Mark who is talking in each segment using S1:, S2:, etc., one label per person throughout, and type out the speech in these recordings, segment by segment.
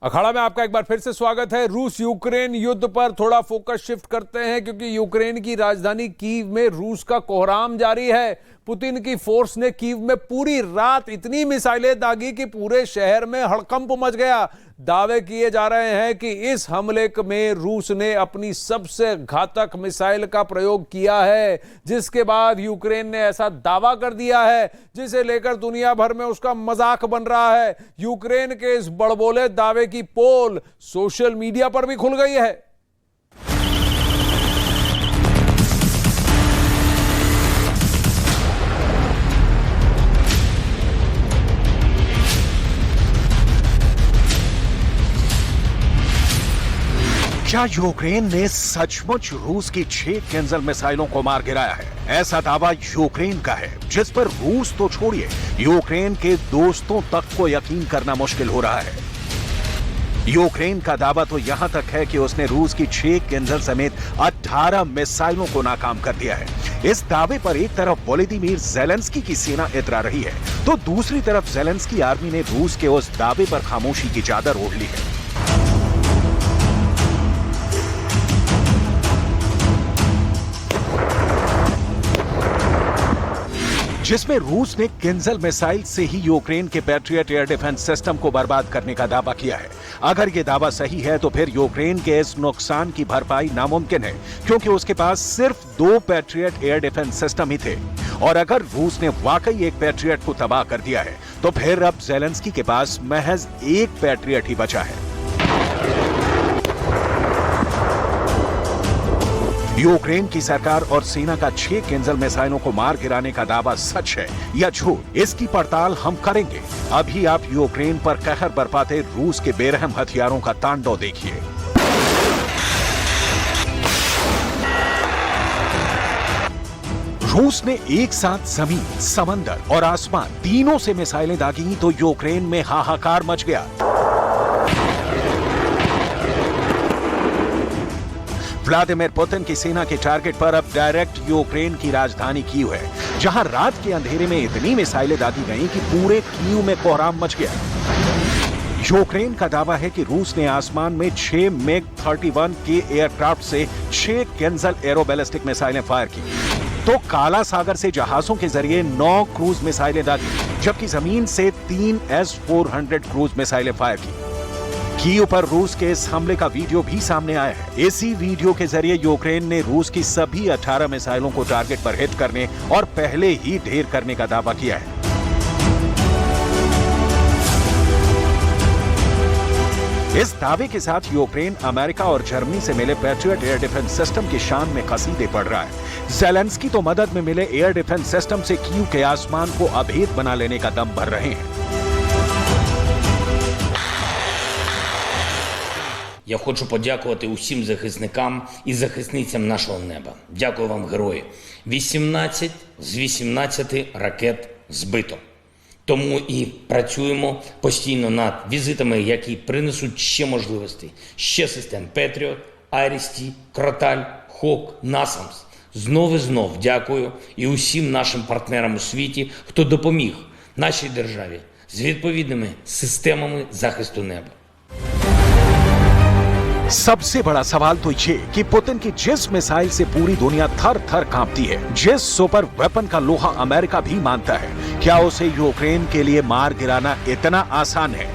S1: अखाड़ा में आपका एक बार फिर से स्वागत है। रूस यूक्रेन युद्ध पर थोड़ा फोकस शिफ्ट करते हैं क्योंकि यूक्रेन की राजधानी कीव में रूस का कोहराम जारी है। पुतिन की फोर्स ने कीव में पूरी रात इतनी मिसाइलें दागी कि पूरे शहर में हड़कंप मच गया। दावे किए जा रहे हैं कि इस हमले में रूस ने अपनी सबसे घातक मिसाइल का प्रयोग किया है, जिसके बाद यूक्रेन ने ऐसा दावा कर दिया है जिसे लेकर दुनिया भर में उसका मजाक बन रहा है। यूक्रेन के इस बड़बोले दावे की पोल सोशल मीडिया पर भी खुल गई है।
S2: क्या यूक्रेन ने सचमुच रूस की 6 केन्जल मिसाइलों को मार गिराया है? ऐसा दावा यूक्रेन का है, जिस पर रूस तो छोड़िए, यूक्रेन के दोस्तों तक को यकीन करना मुश्किल हो रहा है। यूक्रेन का दावा तो यहां तक है कि उसने रूस की 6 केन्जल समेत 18 मिसाइलों को नाकाम कर दिया है। इस दावे पर एक तरफ वोलोदिमीर ज़ेलेंस्की की सेना इतरा रही है, तो दूसरी तरफ ज़ेलेंस्की आर्मी ने रूस के उस दावे पर खामोशी की चादर ओढ़ ली है। जिसमें रूस ने केन्जल मिसाइल से ही यूक्रेन के पैट्रियट एयर डिफेंस सिस्टम को बर्बाद करने का दावा किया है। अगर यह दावा सही है तो फिर यूक्रेन के इस नुकसान की भरपाई नामुमकिन है, क्योंकि उसके पास सिर्फ 2 पैट्रियट एयर डिफेंस सिस्टम ही थे। और अगर रूस ने वाकई एक पैट्रियट को तबाह कर दिया है तो फिर अब ज़ेलेंस्की के पास महज एक पैट्रियट ही बचा है। यूक्रेन की सरकार और सेना का 6 केन्जल मिसाइलों को मार गिराने का दावा सच है या झूठ, इसकी पड़ताल हम करेंगे। अभी आप यूक्रेन पर कहर बरपाते रूस के बेरहम हथियारों का तांडव देखिए। रूस ने एक साथ जमीन, समंदर और आसमान तीनों से मिसाइलें दागी तो यूक्रेन में हाहाकार मच गया। व्लादिमीर पुतिन की सेना के टारगेट पर अब डायरेक्ट यूक्रेन की राजधानी कीव है, जहां रात के अंधेरे में इतनी मिसाइलें दागी गईं कि पूरे कीव में कोहराम मच गया। यूक्रेन का दावा है कि रूस ने आसमान में 6 MiG-31 के एयरक्राफ्ट से 6 केन्जल एरोबैलिस्टिक मिसाइलें फायर की, तो काला सागर से जहाजों के जरिए 9 क्रूज मिसाइलें दागी, जबकि जमीन से 3 S-400 क्रूज मिसाइलें फायर की। कीव पर रूस के इस हमले का वीडियो भी सामने आया है। इसी वीडियो के जरिए यूक्रेन ने रूस की सभी 18 मिसाइलों को टारगेट पर हिट करने और पहले ही ढेर करने का दावा किया है। इस दावे के साथ यूक्रेन अमेरिका और जर्मनी से मिले पैट्रियट एयर डिफेंस सिस्टम की शान में कसीदे पड़ रहा है। ज़ेलेंस्की तो मदद में मिले एयर डिफेंस सिस्टम से कीव के आसमान को अभेद बना लेने का दम भर रहे हैं।
S3: Я хочу подякувати усім захисникам і захисницям нашого неба. Дякую вам, герої. 18 з 18 ракет збито. Тому і працюємо постійно над візитами, які принесуть ще можливостей, ще систем Петріот, Айріс-Ті, Кроталь, Хок, Насамс. Знов і знов дякую і усім нашим партнерам у світі, хто допоміг нашій державі з відповідними системами захисту неба.
S2: सबसे बड़ा सवाल तो ये कि पुतिन की जिस मिसाइल से पूरी दुनिया थर थर कांपती है, जिस सुपर वेपन का लोहा अमेरिका भी मानता है, क्या उसे यूक्रेन के लिए मार गिराना इतना आसान है?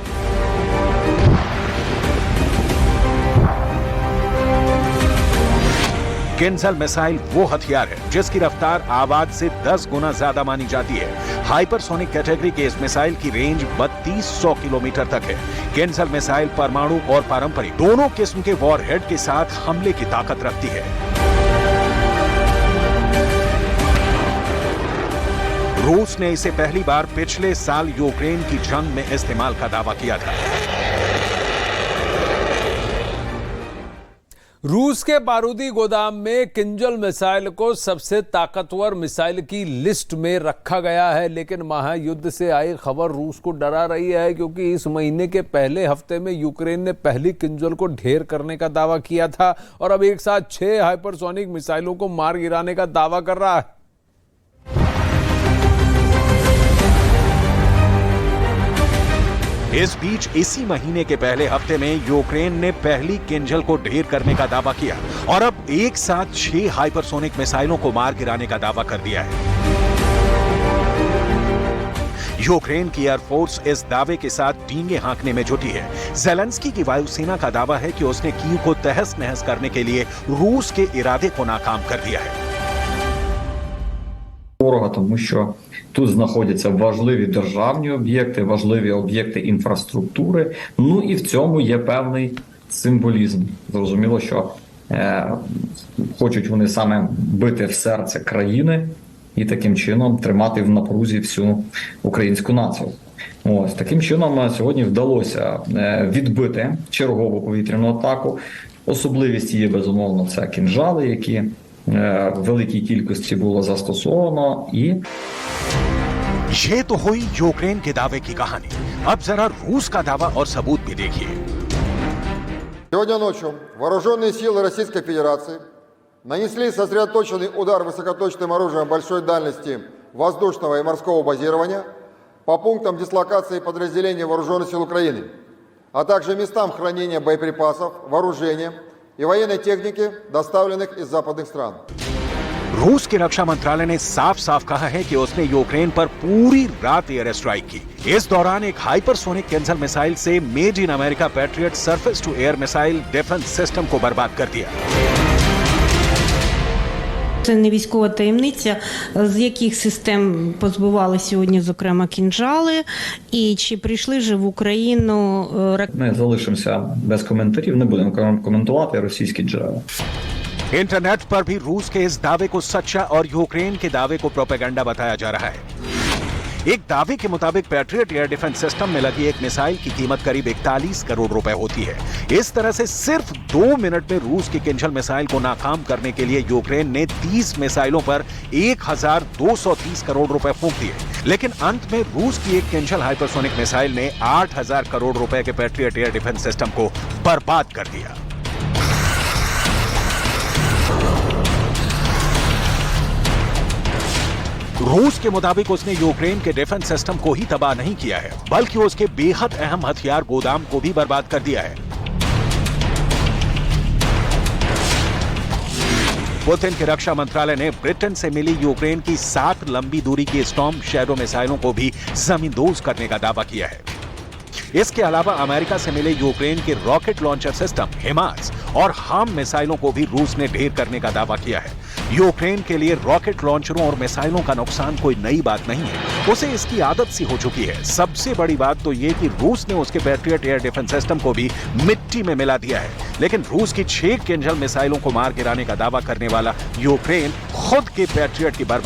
S2: केन्जल मिसाइल वो हथियार है जिसकी रफ्तार आवाज से 10 गुना ज्यादा मानी जाती है। हाइपरसोनिक कैटेगरी के इस मिसाइल की रेंज 3200 किलोमीटर तक है। केन्जल मिसाइल परमाणु और पारंपरिक दोनों किस्म के वॉरहेड के साथ हमले की ताकत रखती है। रूस ने इसे पहली बार पिछले साल यूक्रेन की जंग में इस्तेमाल का दावा किया था।
S1: रूस के बारूदी गोदाम में किंजल मिसाइल को सबसे ताकतवर मिसाइल की लिस्ट में रखा गया है, लेकिन महायुद्ध से आई खबर रूस को डरा रही है, क्योंकि इस महीने के पहले हफ्ते में यूक्रेन ने पहली किंजल को ढेर करने का दावा किया था और अब एक साथ 6 हाइपरसोनिक मिसाइलों को मार गिराने का दावा कर रहा है।
S2: इस बीच इसी महीने के पहले हफ्ते में यूक्रेन ने पहली किंजल को ढेर करने का दावा किया और अब एक साथ 6 हाइपरसोनिक मिसाइलों को मार गिराने का दावा कर दिया है। यूक्रेन की एयरफोर्स इस दावे के साथ डींगे हाँकने में जुटी है। ज़ेलेंस्की की वायुसेना का दावा है कि उसने कीव को तहस नहस करने के लिए रूस के इरादे को नाकाम कर दिया है।
S4: Ворога, тому що тут знаходяться важливі державні об'єкти, важливі об'єкти інфраструктури. Ну і в цьому є певний символізм. Зрозуміло, що хочуть вони саме бити в серце країни і таким чином тримати в напрузі всю українську націю. Ось таким чином сьогодні вдалося відбити чергову повітряну атаку. Особливість її, безумовно, це кінжали, які в великій кількості було застосовано. І
S2: ये तो हुई यूक्रेन के दावे की कहानी। अब जरा रूस का दावा और सबूत भी देखिए।
S5: Сегодня ночью вооруженные силы Российской Федерации нанесли сосредоточенный удар высокоточным оружием большой дальности воздушного и морского базирования по пунктам дислокации подразделений вооруженных сил Украины, а также местам хранения боеприпасов, вооружения и военной техники, доставленных из западных стран.
S2: रूस के रक्षा मंत्रालय ने साफ साफ कहा है कि उसने यूक्रेन पर पूरी रात एयर स्ट्राइक की। इस दौरान एक हाइपरसोनिक किंजल मिसाइल से made in America Patriot surface to air missile defence system को बर्बाद कर दिया।
S6: Це не військова таємниця, з яких систем позбивали сьогодні, зокрема, кінжали, і чи прийшли вже в Україну ракети?
S4: ми залишимося без коментарів, не будемо коментувати російські джерела.
S2: इंटरनेट पर भी रूस के इस दावे को सच्चा और यूक्रेन के दावे को प्रोपेगेंडा बताया जा रहा है। एक दावे के मुताबिक पैट्रियट एयर डिफेंस सिस्टम में लगी एक मिसाइल की कीमत करीब 41 करोड़ रुपए होती है। इस तरह से सिर्फ 2 मिनट में रूस की किंजल मिसाइल को नाकाम करने के लिए यूक्रेन ने 30 मिसाइलों पर 1230 करोड़ रुपए फूंक दिए। लेकिन अंत में रूस की एक किंजल हाइपरसोनिक मिसाइल ने 8000 करोड़ रुपए के पैट्रियट एयर डिफेंस सिस्टम को बर्बाद कर दिया। रूस के मुताबिक उसने यूक्रेन के डिफेंस सिस्टम को ही तबाह नहीं किया है, बल्कि उसके बेहद अहम हथियार गोदाम को भी बर्बाद कर दिया है। पुतिन के रक्षा मंत्रालय ने ब्रिटेन से मिली यूक्रेन की 7 लंबी दूरी की स्टॉर्म शैडो मिसाइलों को भी जमींदोज करने का दावा किया है। इसके अलावा अमेरिका से मिले यूक्रेन के रॉकेट लॉन्चर सिस्टम हिमार्स और हार्म मिसाइलों को भी रूस ने ढेर करने का दावा किया है। यूक्रेन के लिए रॉकेट लॉन्चरों और मिसाइलों का नुकसान कोई नई बात नहीं है, उसे इसकी आदत सी हो चुकी है। सबसे बड़ी बात तो ये कि रूस ने उसके पैट्रियट एयर डिफेंस सिस्टम को भी मिट्टी में मिला दिया है। लेकिन रूस की 6 किंजल मिसाइलों को मार गिराने का दावा करने वाला यूक्रेन खुद के पैट्रियट की बर्बादी